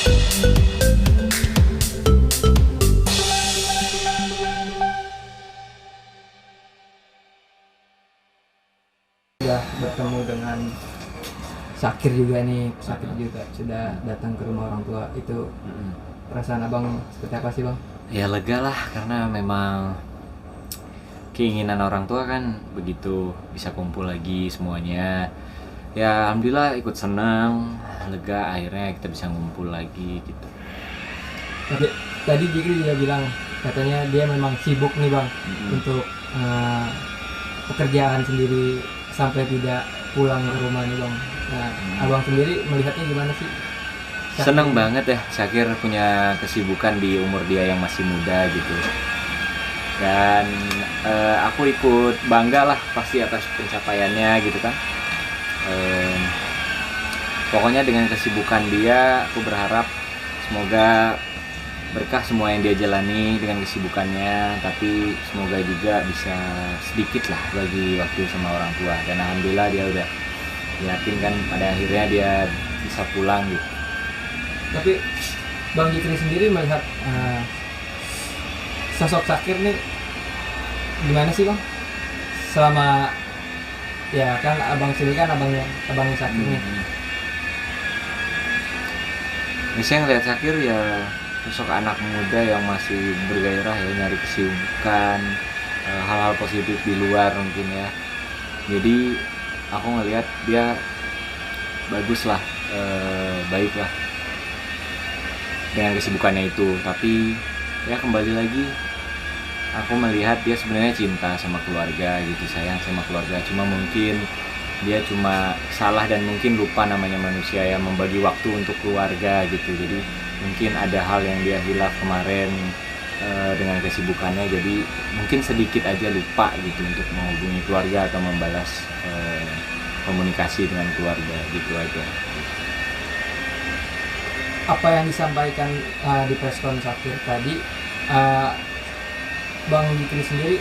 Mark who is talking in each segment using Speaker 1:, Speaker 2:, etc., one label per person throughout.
Speaker 1: Sudah bertemu dengan Syakir juga nih, Syakir juga sudah datang ke rumah orang tua. Itu perasaan abang seperti apa sih bang?
Speaker 2: Ya lega lah, karena memang keinginan orang tua kan begitu, bisa kumpul lagi semuanya. Ya alhamdulillah ikut senang, lega akhirnya kita bisa ngumpul lagi gitu.
Speaker 1: Tapi tadi Jikri juga bilang katanya dia memang sibuk nih bang untuk pekerjaan sendiri sampai tidak pulang ke rumah nih bang. Nah, abang sendiri melihatnya gimana sih?
Speaker 2: Seneng banget ya Syakir punya kesibukan di umur dia yang masih muda gitu. Dan aku ikut bangga lah pasti atas pencapaiannya gitu kan. Pokoknya dengan kesibukan dia, aku berharap semoga berkah semua yang dia jalani dengan kesibukannya, tapi semoga juga bisa sedikit lah bagi waktu sama orang tua. Dan alhamdulillah dia udah yakin kan pada akhirnya dia bisa pulang gitu.
Speaker 1: Tapi bang Jikri sendiri melihat sosok Syakir nih gimana sih bang? Selama ya kan abang sendiri kan abangnya Syakir nih.
Speaker 2: Saya ngeliat Syakir ya sosok anak muda yang masih bergairah ya, nyari kesibukan, hal-hal positif di luar mungkin ya. Jadi aku ngelihat dia bagus lah, baik lah dengan kesibukannya itu. Tapi ya kembali lagi, aku melihat dia sebenarnya cinta sama keluarga gitu, sayang sama keluarga. Cuma mungkin dia cuma salah dan mungkin lupa namanya manusia yang membagi waktu untuk keluarga gitu. Jadi mungkin ada hal yang dia hilaf kemarin dengan kesibukannya, jadi mungkin sedikit aja lupa gitu untuk menghubungi keluarga atau membalas komunikasi dengan keluarga gitu aja.
Speaker 1: Apa yang disampaikan di preskon Syakir tadi, bang Jikri sendiri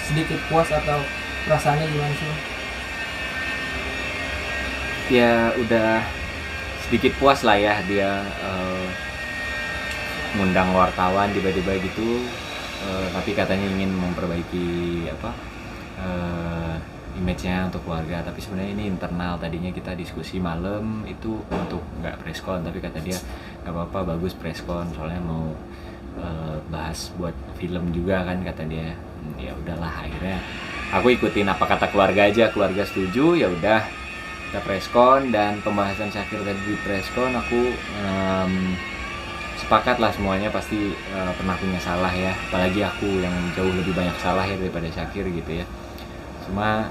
Speaker 1: sedikit puas atau perasaannya gimana sih bang?
Speaker 2: Ya udah sedikit puas lah ya dia ngundang wartawan tiba-tiba gitu, tapi katanya ingin memperbaiki image-nya untuk keluarga. Tapi sebenarnya ini internal, tadinya kita diskusi malam itu untuk nggak preskon, tapi kata dia nggak apa-apa, bagus preskon soalnya mau bahas buat film juga kan kata dia. Ya udahlah, akhirnya aku ikutin apa kata keluarga aja, keluarga setuju ya udah kita preskon. Dan pembahasan Syakir tadi di preskon aku sepakat lah, semuanya pasti pernah punya salah ya, apalagi aku yang jauh lebih banyak salah ya daripada Syakir gitu ya. Cuma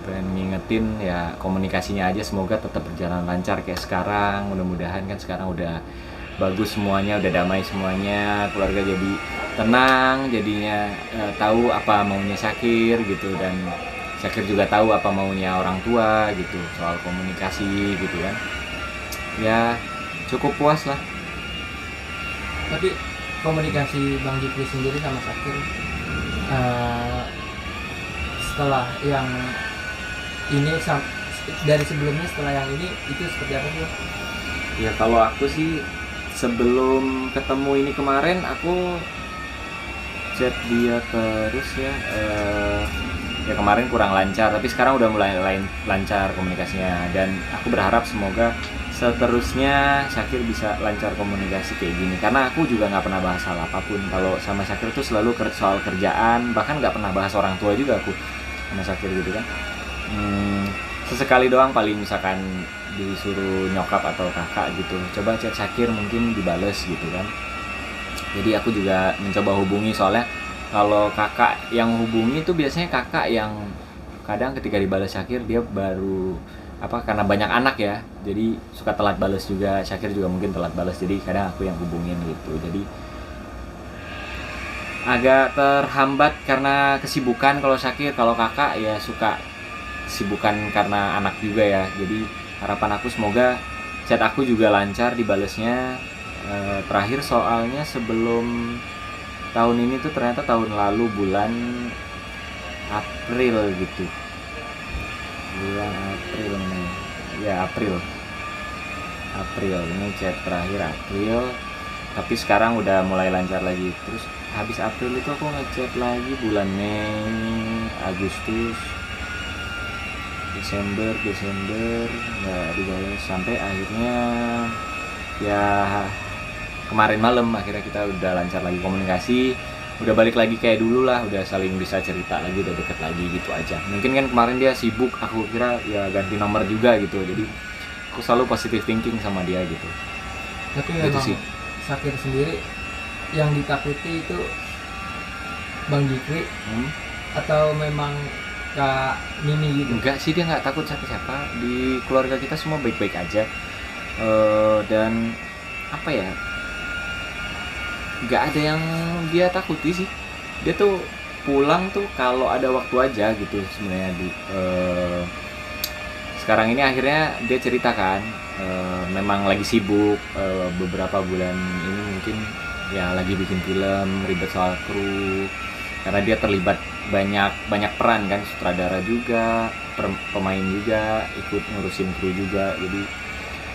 Speaker 2: pengen ngingetin ya, komunikasinya aja semoga tetap berjalan lancar kayak sekarang. Mudah-mudahan kan sekarang udah bagus semuanya, udah damai semuanya, keluarga jadi tenang, jadinya tahu apa maunya Syakir gitu, dan Syakir juga tahu apa maunya orang tua gitu soal komunikasi gitu kan. Ya cukup puas lah.
Speaker 1: Tapi komunikasi bang Jikri sendiri sama Syakir setelah yang ini dari sebelumnya, setelah yang ini itu seperti apa sih bang?
Speaker 2: Ya kalau aku sih sebelum ketemu ini kemarin aku chat dia terus ya. Ya kemarin kurang lancar, tapi sekarang udah mulai lancar komunikasinya, dan aku berharap semoga seterusnya Syakir bisa lancar komunikasi kayak gini, karena aku juga nggak pernah bahas hal apapun kalau sama Syakir tuh, selalu soal kerjaan, bahkan nggak pernah bahas orang tua juga aku sama Syakir gitu kan. Sesekali doang paling misalkan disuruh nyokap atau kakak gitu, coba chat Syakir mungkin dibales gitu kan. Jadi aku juga mencoba hubungi, soalnya kalau kakak yang hubungi itu biasanya kakak yang kadang ketika dibalas Syakir dia baru karena banyak anak ya, jadi suka telat balas juga. Syakir juga mungkin telat balas, jadi kadang aku yang hubungin gitu. Jadi agak terhambat karena kesibukan kalau Syakir. Kalau kakak ya suka kesibukan karena anak juga ya. Jadi harapan aku semoga chat aku juga lancar dibalesnya. Terakhir soalnya sebelum tahun ini tuh ternyata tahun lalu bulan April gitu, bulan April nih ya, April April ini chat terakhir April, tapi sekarang udah mulai lancar lagi. Terus habis April itu aku ngechat lagi bulan Mei, Agustus, Desember nggak dibalas sampai akhirnya ya kemarin malam akhirnya kita udah lancar lagi komunikasi, udah balik lagi kayak dulu lah, udah saling bisa cerita lagi, udah deket lagi gitu aja. Mungkin kan kemarin dia sibuk, aku kira ya ganti nomor juga gitu, jadi aku selalu positive thinking sama dia gitu.
Speaker 1: Tapi
Speaker 2: Gitu
Speaker 1: memang
Speaker 2: sih.
Speaker 1: Sakir sendiri yang ditakuti itu Bang Jikri atau memang Kak Mimi gitu?
Speaker 2: Enggak sih, dia nggak takut siapa-siapa, di keluarga kita semua baik-baik aja. Dan apa ya, nggak ada yang dia takuti sih. Dia tuh pulang tuh kalau ada waktu aja gitu sebenarnya. Sekarang ini akhirnya dia ceritakan memang lagi sibuk beberapa bulan ini, mungkin ya lagi bikin film, ribet soal kru karena dia terlibat banyak peran kan, sutradara juga, pemain juga, ikut ngurusin kru juga, jadi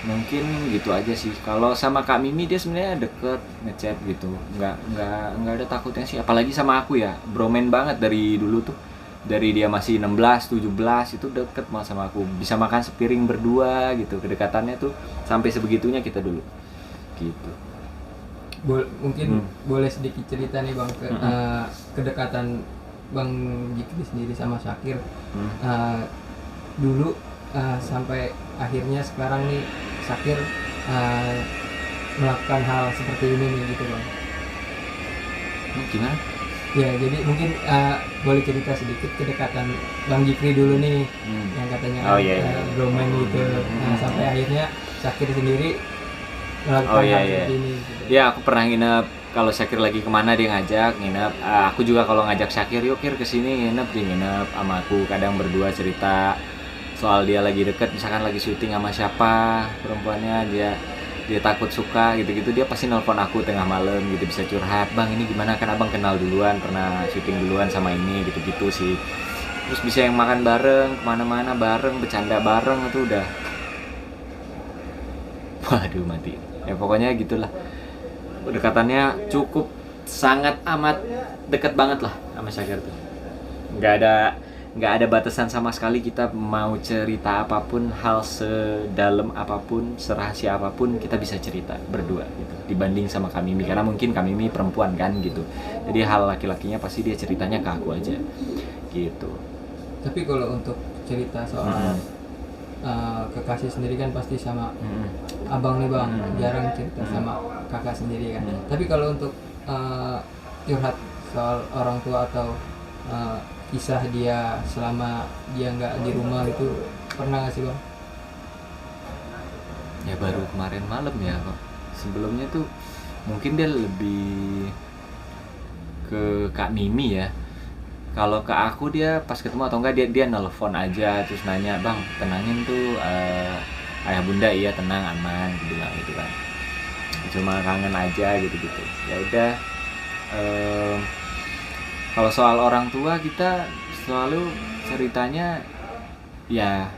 Speaker 2: mungkin gitu aja sih. Kalau sama Kak Mimi dia sebenarnya deket, ngechat gitu, nggak ada takutnya sih, apalagi sama aku ya, bromen banget dari dulu tuh, dari dia masih 16-17 itu deket banget sama aku, bisa makan sepiring berdua gitu, kedekatannya tuh sampai sebegitunya kita dulu gitu.
Speaker 1: Mungkin boleh sedikit cerita nih Bang kedekatan Bang Jikri sendiri sama Sakir dulu sampai akhirnya sekarang nih Sakir melakukan hal seperti ini nih gitu Bang.
Speaker 2: Gimana?
Speaker 1: Ya jadi mungkin boleh cerita sedikit kedekatan Bang Jikri dulu nih yang katanya bromen gitu. Nah sampai akhirnya Sakir sendiri melakukan hal seperti ini gitu.
Speaker 2: Ya aku pernah nginep, kalau Syakir lagi kemana dia ngajak nginep, aku juga kalau ngajak Syakir, yuk Kir kesini nginep, dia nginep sama aku, kadang berdua cerita soal dia lagi deket, misalkan lagi syuting sama siapa perempuannya, dia takut suka gitu-gitu, dia pasti nelpon aku tengah malam gitu, bisa curhat, bang ini gimana, kan abang kenal duluan, pernah syuting duluan sama ini gitu-gitu sih. Terus bisa yang makan bareng, kemana-mana bareng, bercanda bareng, itu udah waduh mati ya, pokoknya gitulah, dekatannya cukup sangat amat deket banget lah sama Syakir tuh, nggak ada batasan sama sekali. Kita mau cerita apapun, hal sedalam apapun, serahasia apapun, kita bisa cerita berdua gitu, dibanding sama Kak Mimi, karena mungkin Kak Mimi perempuan kan gitu, jadi hal laki-lakinya pasti dia ceritanya ke aku aja gitu.
Speaker 1: Tapi kalau untuk cerita soal kekasih sendiri kan pasti sama abang nih Bang, jarang cerita sama kakak sendiri kan. Tapi kalau untuk curhat soal orang tua atau kisah dia selama dia nggak di rumah itu pernah nggak sih Bang?
Speaker 2: Ya baru kemarin malam ya kok. Sebelumnya tuh mungkin dia lebih ke Kak Mimi ya. Kalau ke aku dia pas ketemu atau enggak, dia nelpon aja terus nanya, bang tenangin tuh ayah bunda, iya tenang aman, bilang gitu kan, cuma kangen aja gitu-gitu. Ya udah, kalau soal orang tua kita selalu ceritanya ya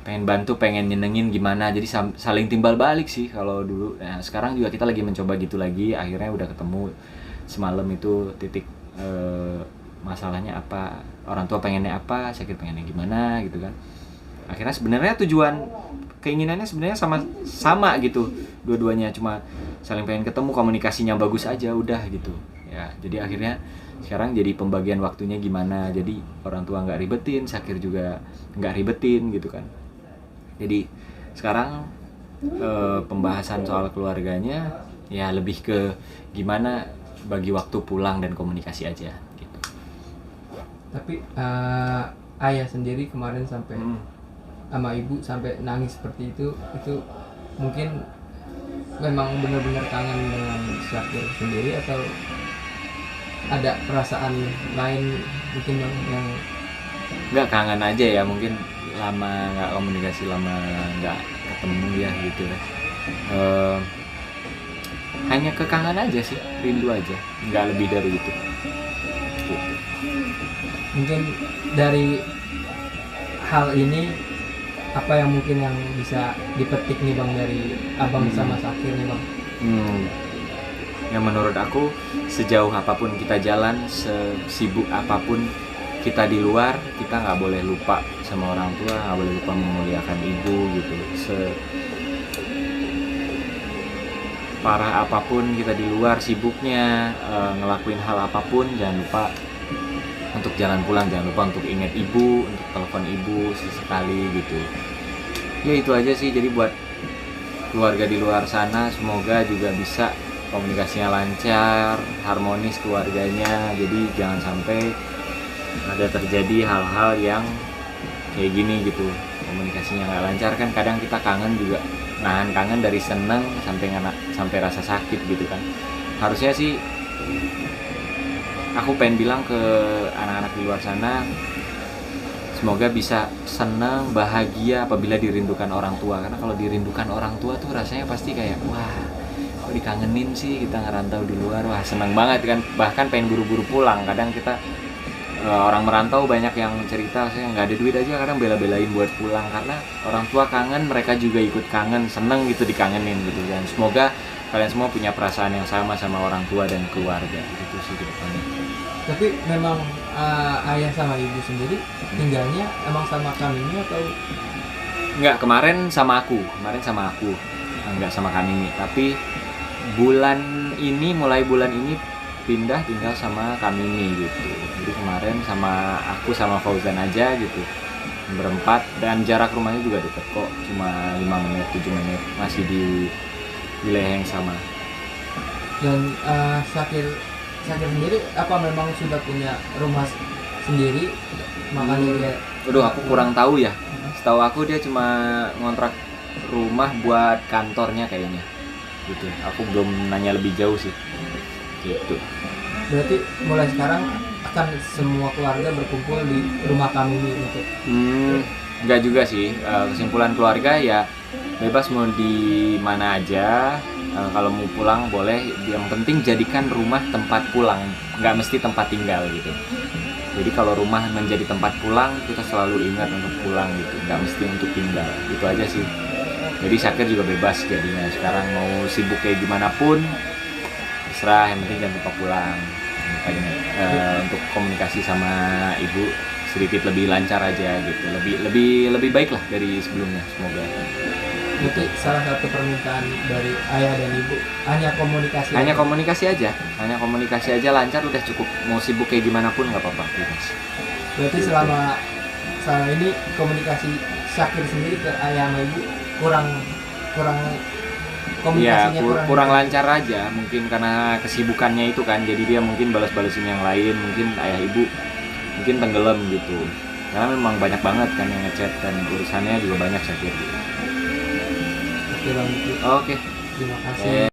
Speaker 2: pengen bantu, pengen nyenengin gimana, jadi saling timbal balik sih kalau dulu. Nah sekarang juga kita lagi mencoba gitu lagi, akhirnya udah ketemu semalam itu titik masalahnya apa, orang tua pengennya apa, Syakir pengennya gimana gitu kan. Akhirnya sebenarnya tujuan keinginannya sebenarnya sama gitu dua-duanya, cuma saling pengen ketemu, komunikasinya bagus aja udah gitu ya. Jadi akhirnya sekarang jadi pembagian waktunya gimana, jadi orang tua nggak ribetin, Syakir juga nggak ribetin gitu kan. Jadi sekarang pembahasan soal keluarganya ya lebih ke gimana bagi waktu pulang dan komunikasi aja gitu.
Speaker 1: Tapi ayah sendiri kemarin sampai sama ibu sampai nangis seperti itu mungkin memang benar-benar kangen dengan Syakir sendiri atau ada perasaan lain mungkin yang
Speaker 2: nggak kangen aja ya, mungkin lama nggak komunikasi, lama nggak ketemu ya gitu ya. Hanya kekangan aja sih, rindu aja, nggak lebih dari itu gitu.
Speaker 1: Mungkin dari hal ini apa yang mungkin yang bisa dipetik nih Bang dari Abang sama Syakir nih Bang?
Speaker 2: Ya menurut aku sejauh apapun kita jalan, sesibuk apapun kita di luar, kita nggak boleh lupa sama orang tua, nggak boleh lupa memuliakan ibu gitu. Parah apapun kita di luar sibuknya, ngelakuin hal apapun, jangan lupa untuk jalan pulang, jangan lupa untuk ingat ibu, untuk telepon ibu sesekali gitu. Ya itu aja sih. Jadi buat keluarga di luar sana semoga juga bisa komunikasinya lancar, harmonis keluarganya. Jadi jangan sampai ada terjadi hal-hal yang kayak gini gitu, komunikasinya nggak lancar. Kan kadang kita kangen juga, nahan kangen dari seneng sampai rasa sakit gitu kan. Harusnya sih aku pengen bilang ke anak-anak di luar sana, semoga bisa senang, bahagia apabila dirindukan orang tua. Karena kalau dirindukan orang tua tuh rasanya pasti kayak, wah kok dikangenin sih, kita ngerantau di luar, wah seneng banget kan. Bahkan pengen buru-buru pulang. Kadang kita orang merantau banyak yang cerita, saya nggak ada duit aja kadang bela-belain buat pulang. Karena orang tua kangen, mereka juga ikut kangen, seneng gitu dikangenin gitu. Dan semoga kalian semua punya perasaan yang sama orang tua dan keluarga. Itu sih ke depannya.
Speaker 1: Tapi memang ayah sama ibu sendiri tinggalnya emang sama kami ini atau?
Speaker 2: Enggak, kemarin sama aku, enggak sama kami nih. Tapi mulai bulan ini pindah tinggal sama kami nih gitu. Jadi kemarin sama aku sama Fauzan aja gitu, berempat, dan jarak rumahnya juga deket kok, cuma 5 menit, 7 menit, masih di wilayah yang sama.
Speaker 1: Dan Syakir sendiri apa memang sudah punya rumah sendiri, makanya dia?
Speaker 2: Aku kurang tahu ya. Setahu aku dia cuma ngontrak rumah buat kantornya kayaknya gitu. Aku belum nanya lebih jauh sih gitu.
Speaker 1: Berarti mulai sekarang akan semua keluarga berkumpul di rumah kami ini gitu?
Speaker 2: Enggak juga sih. Kesimpulan keluarga ya bebas mau di mana aja. Kalau mau pulang boleh, yang penting jadikan rumah tempat pulang, nggak mesti tempat tinggal gitu. Jadi kalau rumah menjadi tempat pulang, kita selalu ingat untuk pulang gitu, nggak mesti untuk tinggal. Itu aja sih. Jadi Syakir juga bebas jadinya. Sekarang mau sibuk kayak gimana pun terserah, yang penting jangan lupa pulang. Untuk komunikasi sama ibu sedikit lebih lancar aja gitu, lebih baik lah dari sebelumnya, semoga.
Speaker 1: Itu salah satu permintaan dari ayah dan ibu, hanya komunikasi
Speaker 2: aja lancar udah cukup. Mau sibuk kayak gimana pun nggak apa-apa, bebas.
Speaker 1: Berarti selama ini komunikasi Syakir sendiri ke ayah sama ibu kurang komunikasinya
Speaker 2: kurang lancar aja, mungkin karena kesibukannya itu kan. Jadi dia mungkin balas-balasin yang lain, mungkin ayah ibu mungkin tenggelam gitu, karena memang banyak banget kan yang ngechat dan urusannya juga banyak Syakir gitu.
Speaker 1: Oke Bang.
Speaker 2: Oke.
Speaker 1: Terima kasih.